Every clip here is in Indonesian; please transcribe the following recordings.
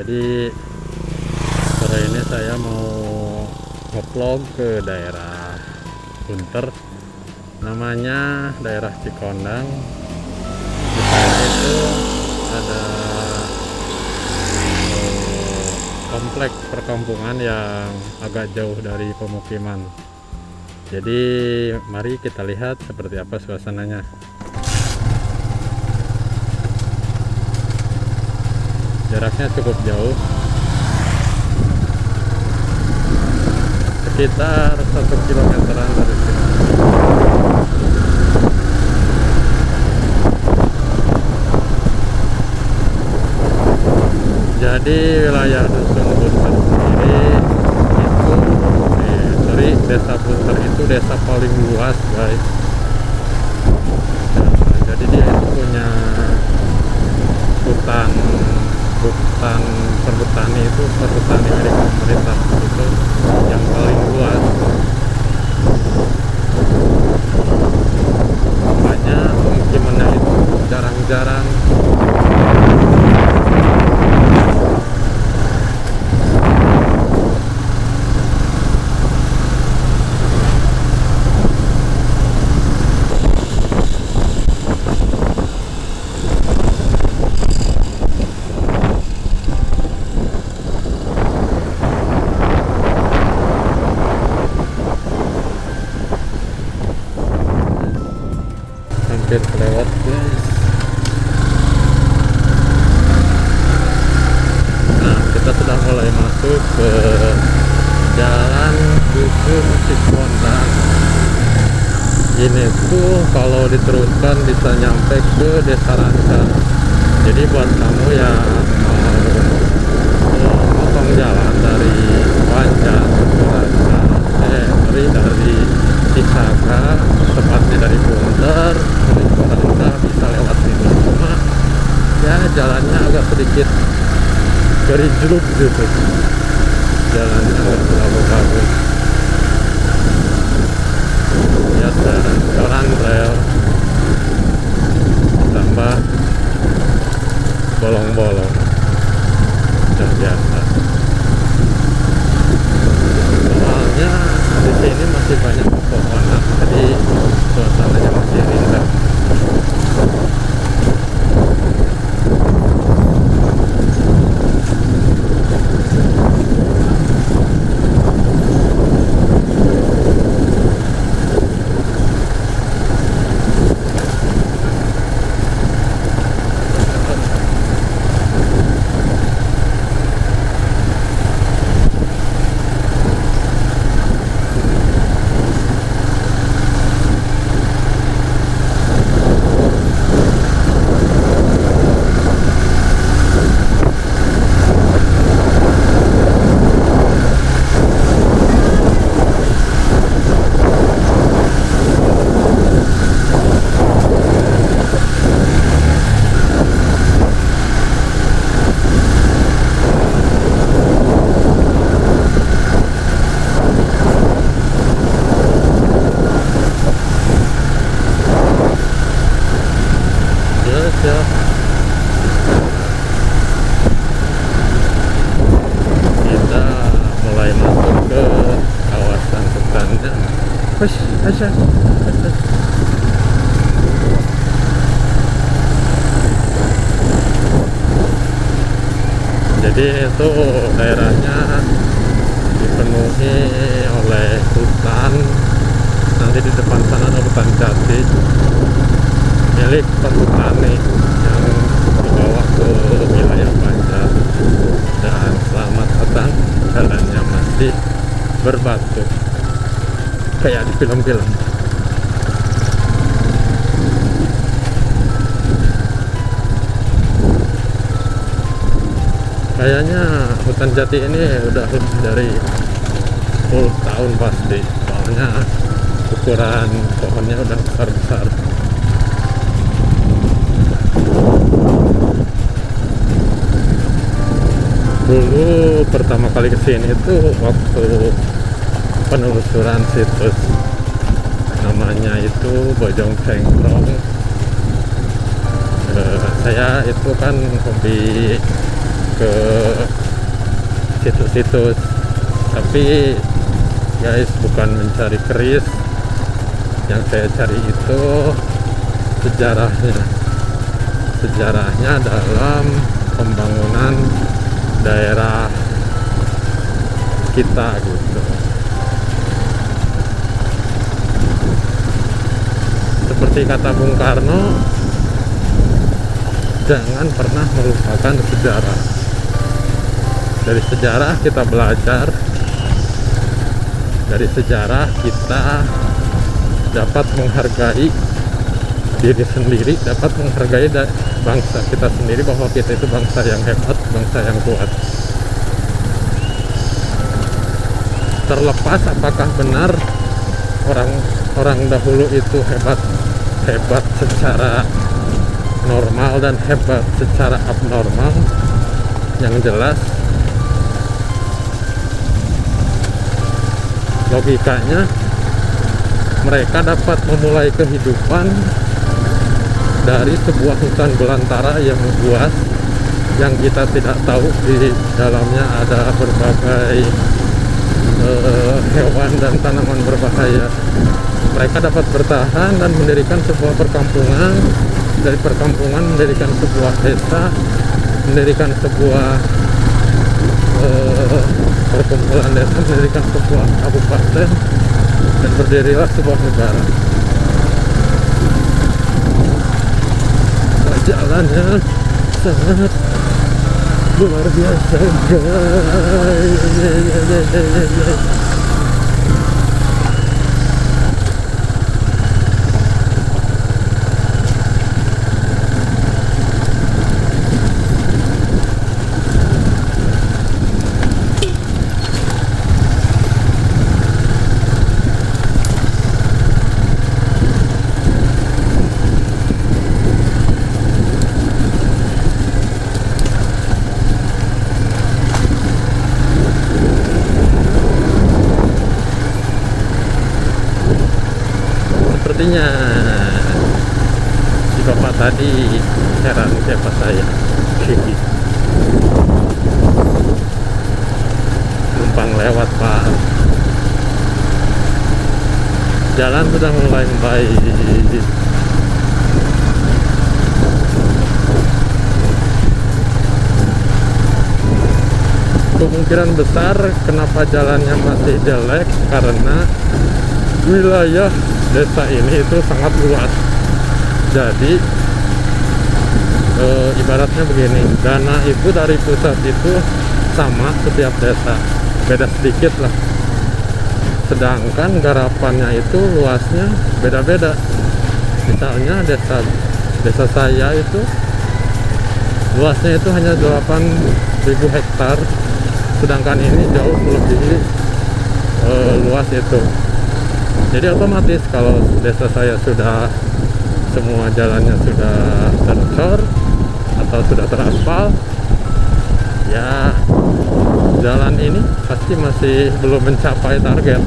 Jadi sore ini saya mau nge-vlog ke daerah Sunter, namanya daerah Cikondang. Di sana itu ada komplek perkampungan yang agak jauh dari pemukiman. Jadi mari kita lihat seperti apa suasananya. Jaraknya cukup jauh, sekitar 1 kilometeran dari sini. Jadi wilayah Dusun Bunter sendiri itu, desa Bunter itu desa paling luas, guys. Jadi dia itu punya hutan perhutani, itu perhutani milik pemerintah itu yang paling luas. Makanya pemukimannya itu jarang-jarang. Hampir kelewat, guys. Nah, kita sudah mulai masuk ke jalan Dusun Cikondang. Ini tuh kalau diteruskan bisa nyampe ke Desa Ranca. Jadi buat kamu yang mau potong jalan dari Banjar ke Ranca, dari Cisaga, tepatnya dari Bunter menuju Ranca, bisa lewat sini. Cuma ya jalannya agak sedikit gerijeluk gitu, jalannya agak terlalu bagus. Ya jalan rel tambah bolong-bolong, sudah biasa. Soalnya di sini masih banyak pepohonan, jadi suasananya masih rindang. Kita mulai masuk ke kawasan hutannya. Jadi itu daerahnya dipenuhi oleh hutan. Nanti di depan sana ada hutan jati milik perhutani yang dibawa ke wilayah Banjar. Dan selamat datang, jalannya masih berbatu kayak di film-film. Kayaknya hutan jati ini udah lebih dari 10 tahun pasti, soalnya ukuran pohonnya udah besar-besar. Dulu pertama kali kesini itu waktu penelusuran situs, namanya itu Bojong Cengkrong. Saya itu kan hobi ke situs-situs, tapi guys bukan mencari keris. Yang saya cari itu sejarahnya dalam pembangunan daerah kita gitu. Seperti kata Bung Karno, jangan pernah melupakan sejarah. Dari sejarah kita belajar, dari sejarah kita dapat menghargai diri sendiri, dapat menghargai bangsa kita sendiri, bahwa kita itu bangsa yang hebat, bangsa yang kuat. Terlepas apakah benar orang dahulu itu hebat secara normal dan hebat secara abnormal, yang jelas logikanya mereka dapat memulai kehidupan dari sebuah hutan belantara yang luas, yang kita tidak tahu di dalamnya ada berbagai hewan dan tanaman berbahaya. Mereka dapat bertahan dan mendirikan sebuah perkampungan, dari perkampungan mendirikan sebuah desa, mendirikan sebuah perkumpulan desa, mendirikan sebuah kabupaten, dan berdirilah sebuah negara. Jalannya sangat luar biasa guys. Sepertinya si bapak tadi heran siapa saya. Numpang lewat pak, jalan sudah mulai membaik. Kemungkinan besar kenapa jalannya masih jelek karena wilayah desa ini itu sangat luas. Jadi ibaratnya begini, dana itu dari pusat itu sama setiap desa, beda sedikit lah. Sedangkan garapannya itu luasnya beda-beda. Misalnya desa saya itu luasnya itu hanya 8.000 hektar, sedangkan ini jauh melebihi luas itu. Jadi otomatis kalau desa saya sudah semua jalannya sudah tercor atau sudah teraspal, ya jalan ini pasti masih belum mencapai target.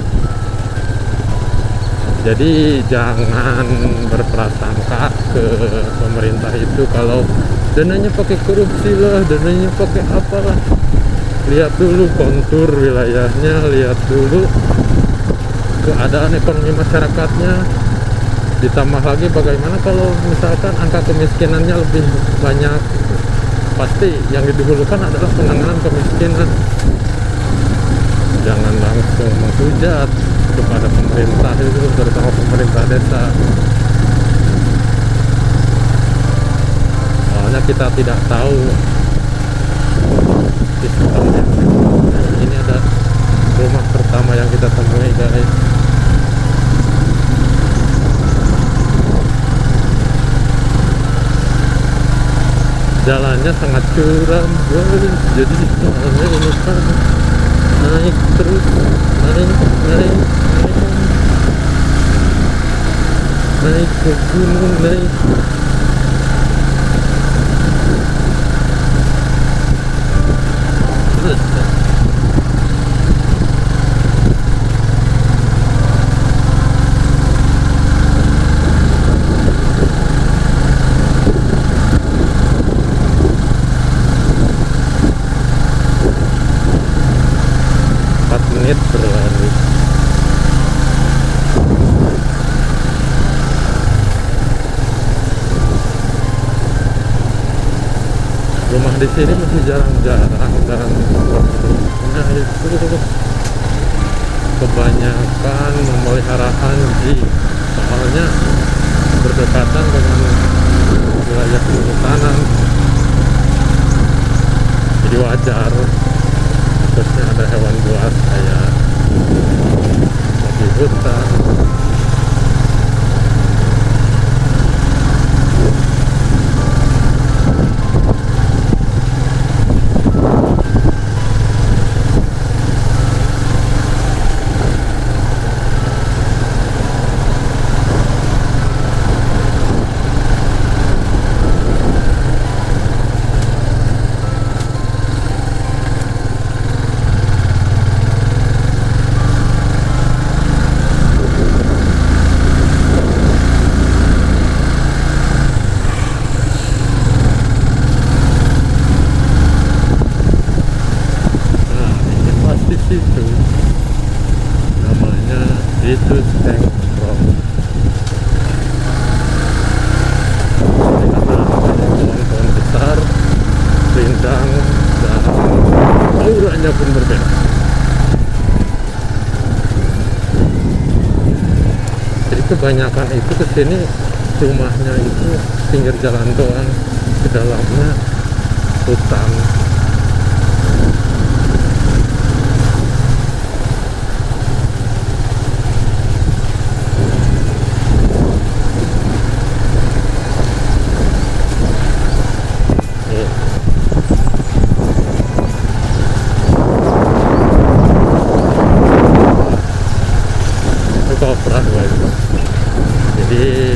Jadi jangan berprasangka ke pemerintah itu kalau dananya pakai korupsi lah, dananya pakai apalah. Lihat dulu kontur wilayahnya, lihat dulu keadaan ekonomi masyarakatnya, ditambah lagi bagaimana kalau misalkan angka kemiskinannya lebih banyak. Pasti yang didahulukan adalah penanganan kemiskinan. Jangan langsung menghujat kepada pemerintah itu, terutama pemerintah desa. Soalnya kita tidak tahu sistemnya. Ini ada rumah pertama yang kita temui guys. Jalannya sangat curam guys, jadi jalannya ini kan naik terus, naik ke gunung, naik. 4 menit berlalu. Rumah di sini masih jarang-jarang dan penduduknya itu kebanyakan memelihara anjing, soalnya berdekatan dengan wilayah kehutanan, jadi wajar khususnya ada hewan buas kayak babi hutan. Situ namanya itu Tank Rock. Ini karena banyak pohon-pohon besar, rindang, dan auranya pun berbeda. Jadi kebanyakan itu kesini rumahnya itu pinggir jalan doang, ke dalamnya hutan. Kopra guys, jadi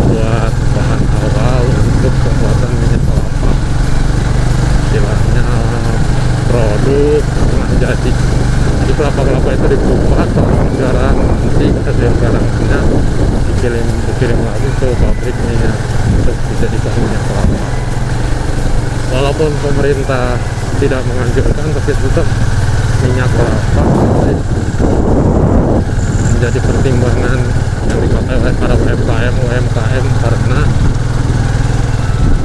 buat bahan awal untuk pembuatan minyak kelapa, istilahnya produk setengah jadi. Jadi kelapa-kelapa itu dikupas sekarang, nanti hasil karangnya dikirim lagi ke pabrik minyak untuk dijadikan minyak kelapa. Walaupun pemerintah tidak menganjurkan, tapi tetap minyak kelapa menjadi pertimbangan yang dipakai oleh para UMKM karena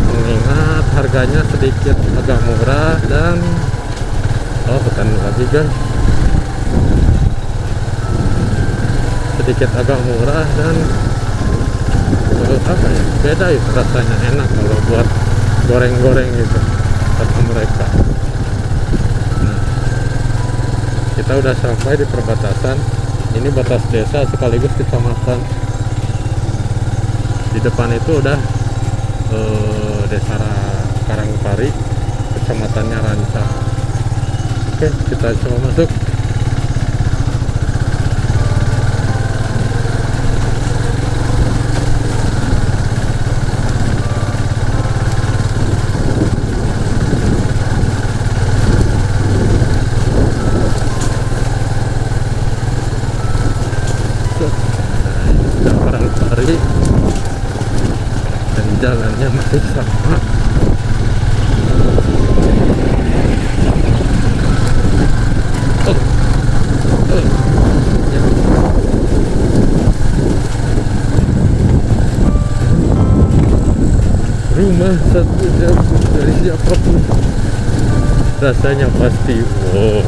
mengingat harganya sedikit agak murah dan bukan lagi guys, sedikit agak murah dan apa ya, beda itu rasanya, enak kalau buat goreng-goreng gitu kata mereka. Nah, kita udah sampai di perbatasan. Ini batas desa sekaligus kecamatan. Di depan itu udah desa Karangpari, kecamatannya Rancah. Oke, kita coba masuk. Karangpari dan jalannya masih sama. Rumah satu jam dari siapapun rasanya pasti wow.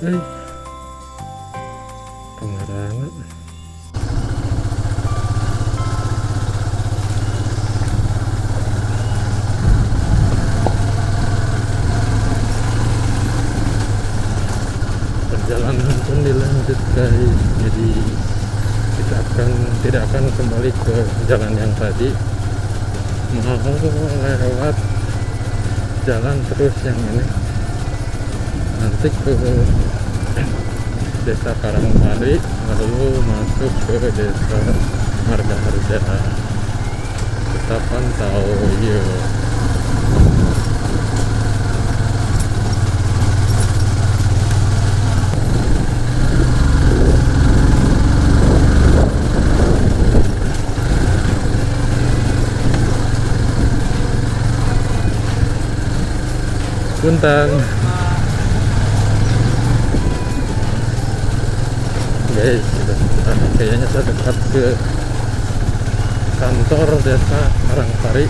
Eh, kemarangan. Perjalanan pun dilanjut guys, jadi kita tidak akan kembali ke jalan yang tadi, mau lewat jalan terus yang ini nanti ke desa Karangpari, lalu masuk ke desa Margaharja. Kita pantau yuk. Punten guys, kayaknya saya dekat ke kantor desa Karangpari.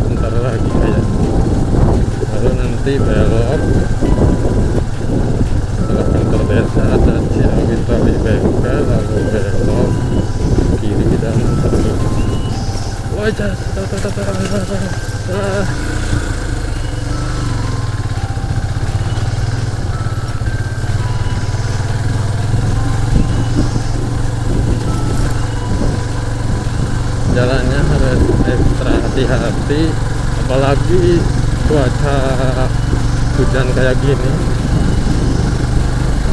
Bentar lagi kayak, lalu nanti belok setelah kantor desa ada Ciawi Tali BK, lalu belok kiri dan terus wajah. Jalannya harus ekstra hati-hati, apalagi cuaca hujan kayak gini.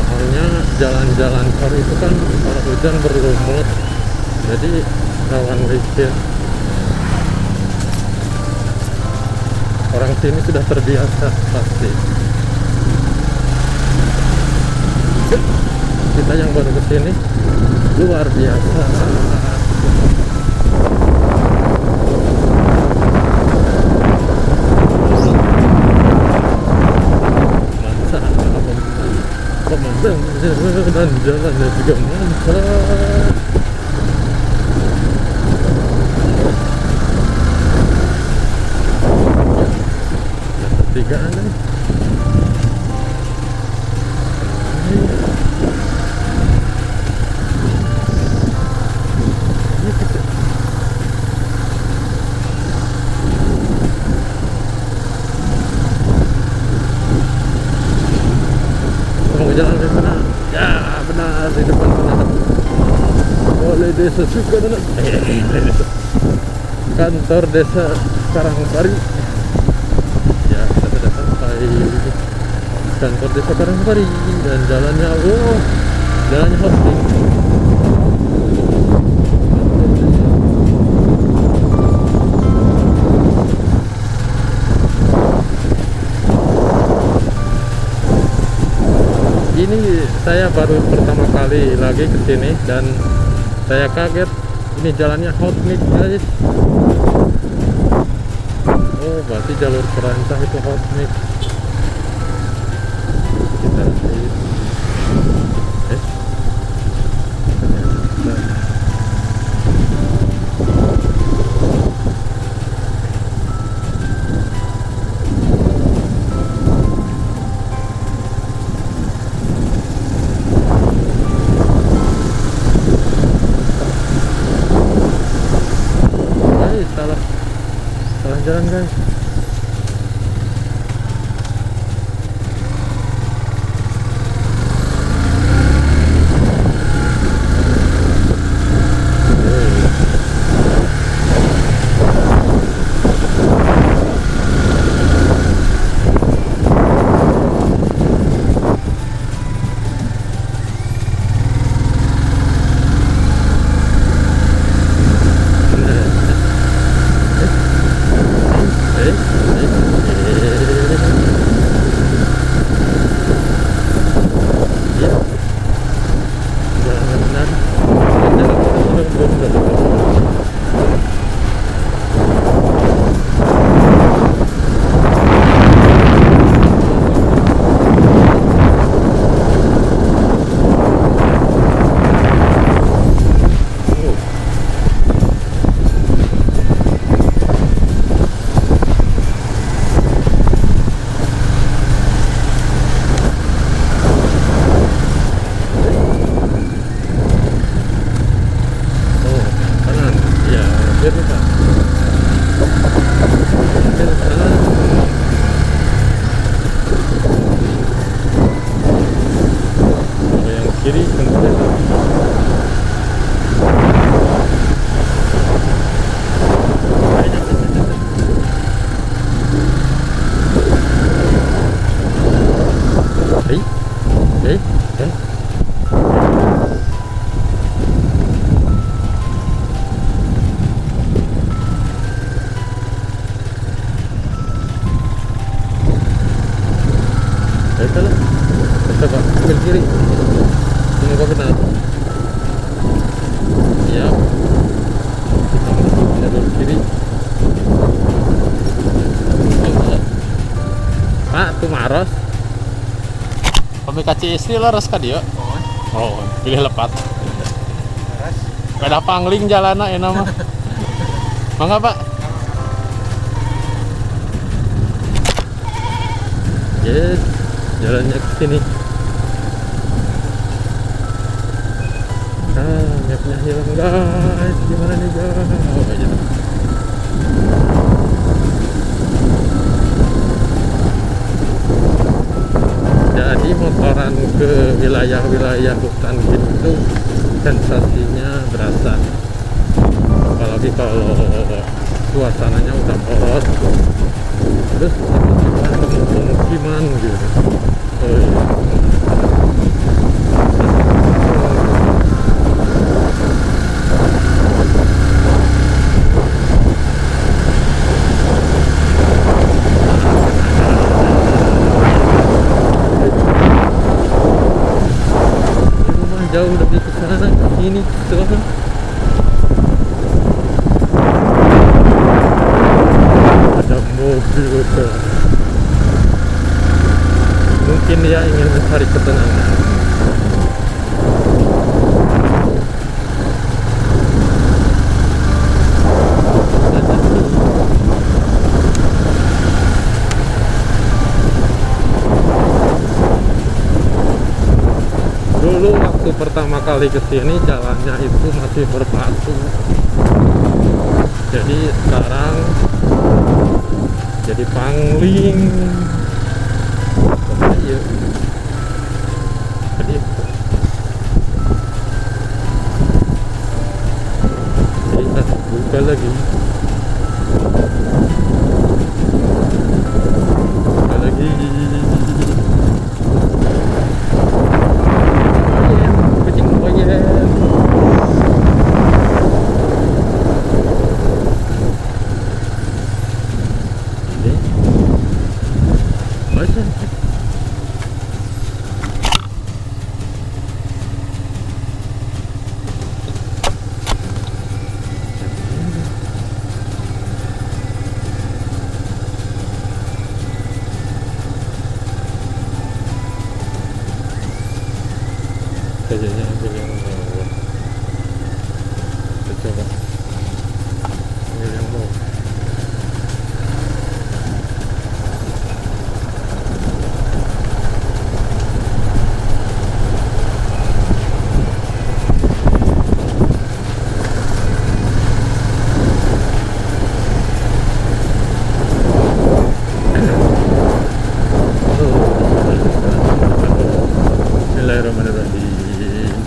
Soalnya jalan-jalan tol itu kan kalau hujan berlumut, jadi rawan licin. Orang sini sudah terbiasa pasti. Kita yang baru kesini luar biasa. Dan jalannya juga mantap. Tiga nih. Mau jalan di mana? Ya benar, di depan sana. Oleh desa Sukarana. Kantor desa Karangpari. Ya, kita sudah sampai kantor desa Karangpari dan jalannya, jalannya hosting. Ini saya baru pertama kali lagi kesini dan saya kaget, ini jalannya hot mix guys. Oh, berarti jalur perancah itu hot mix. Kita lihat. Salah jalan guys. Ci istri leres ka dieu? Oh, pilih lepat. Sepeda pangling jalana ya nama. Mangga Pak. Yes, jalannya ke sini. Mapnya hilang guys. Gimana nih guys? Oh, iya. Jadi motoran ke wilayah-wilayah hutan gitu sensasinya berasa, apalagi kalau suasananya udah poros terus tiba-tiba ketemu pemukiman gitu. Oh, iya. Jauh lebih ke sana, ke sini, tuh. Ada mobil tuh. Mungkin dia ingin mencari ketenangan. Dulu waktu pertama kali kesini jalannya itu masih berbatu, jadi sekarang jadi pangling. Iya. Jadi kita buka lagi. Buka lagi. Kayaknya ambil yang bawah. Kita coba ambil yang bawah. Bismillahirrahmanirrahim.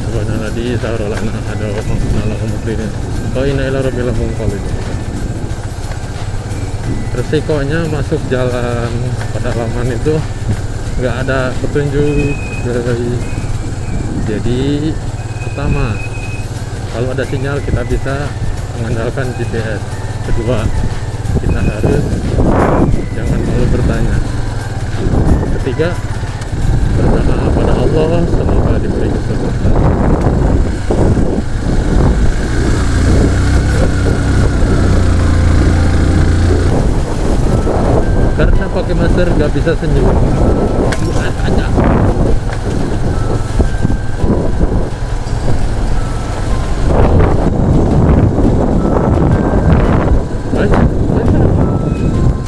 Subhanalladzi sarolana ada maksudallahu mukminin. Oh inilah rabbil alamin. Resikonya masuk jalan pedalaman itu nggak ada petunjuk guys. Jadi pertama, kalau ada sinyal kita bisa mengandalkan GPS. Kedua, kita harus jangan malu bertanya. Ketiga, berdoa pada Allah semoga diberi kesempatan. Karena pakai masker nggak bisa senyum. Aja.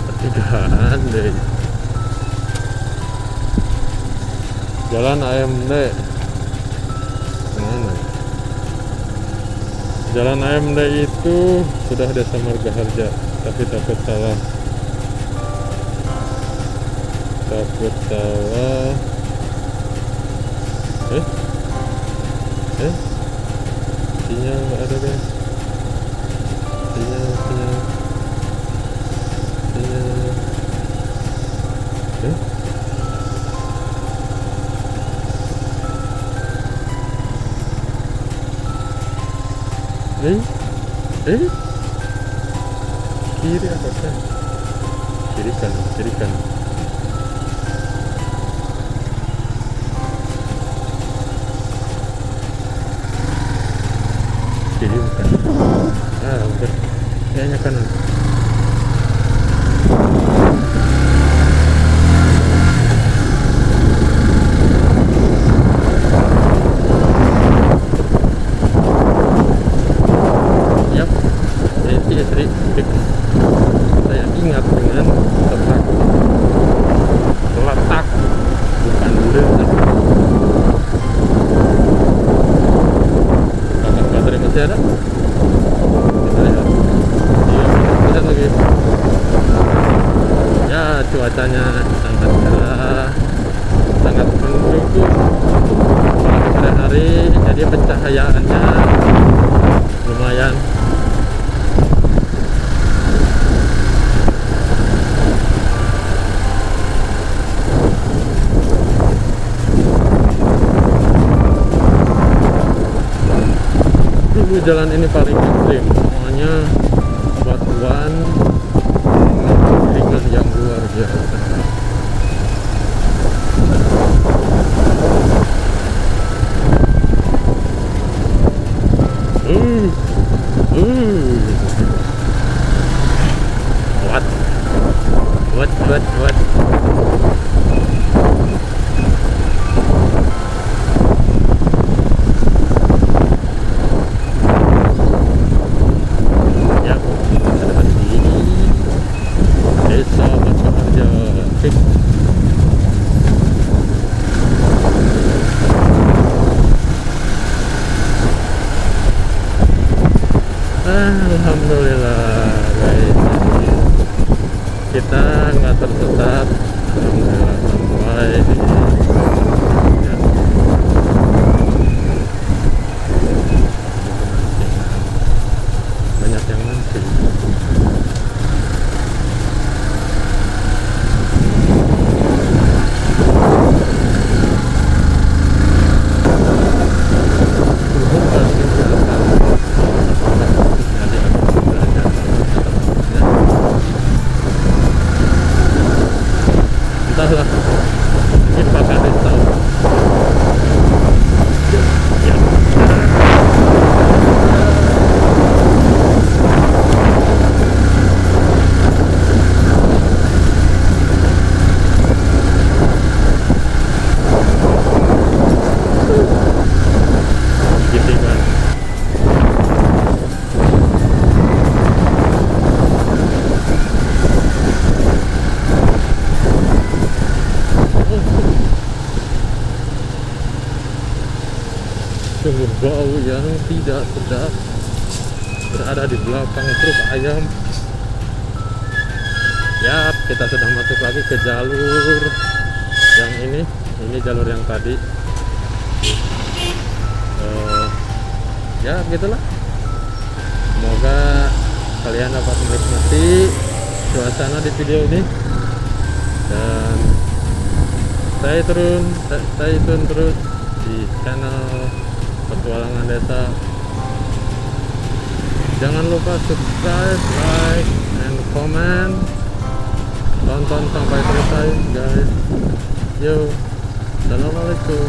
Pertigaan deh. Jalan AMD mana? Jalan AMD itu sudah Desa Margaharja, tapi takut salah. Sinyal nggak ada guys. Sinyal. Kiri apa kan? Kiri kanan. Kiri bukan. Bukan. Kayaknya kanan. masih ada. Kita lihat. Iya, lihat lagi. Ya, cuacanya sangat cerah, sangat mendukung pada sore hari, jadi pencahayaannya lumayan. Jalan ini paling ekstrim, semuanya batuan dengan yang luar biasa. What? Alhamdulillah guys, kita nggak tersesat. Alhamdulillah sampai di ya. Banyak yang ngantri. Entahlah, ini pakai tahu. Ya. Gitu kan. Sungguh bau yang tidak sedap berada di belakang truk ayam. Ya, kita sudah masuk lagi ke jalur yang ini jalur yang tadi. Ya begitulah, semoga kalian dapat menikmati suasana di video ini, dan stay tune terus di channel Petualangan Desa. Jangan lupa subscribe, like, and comment. Tonton sampai selesai guys. Yo, assalamualaikum.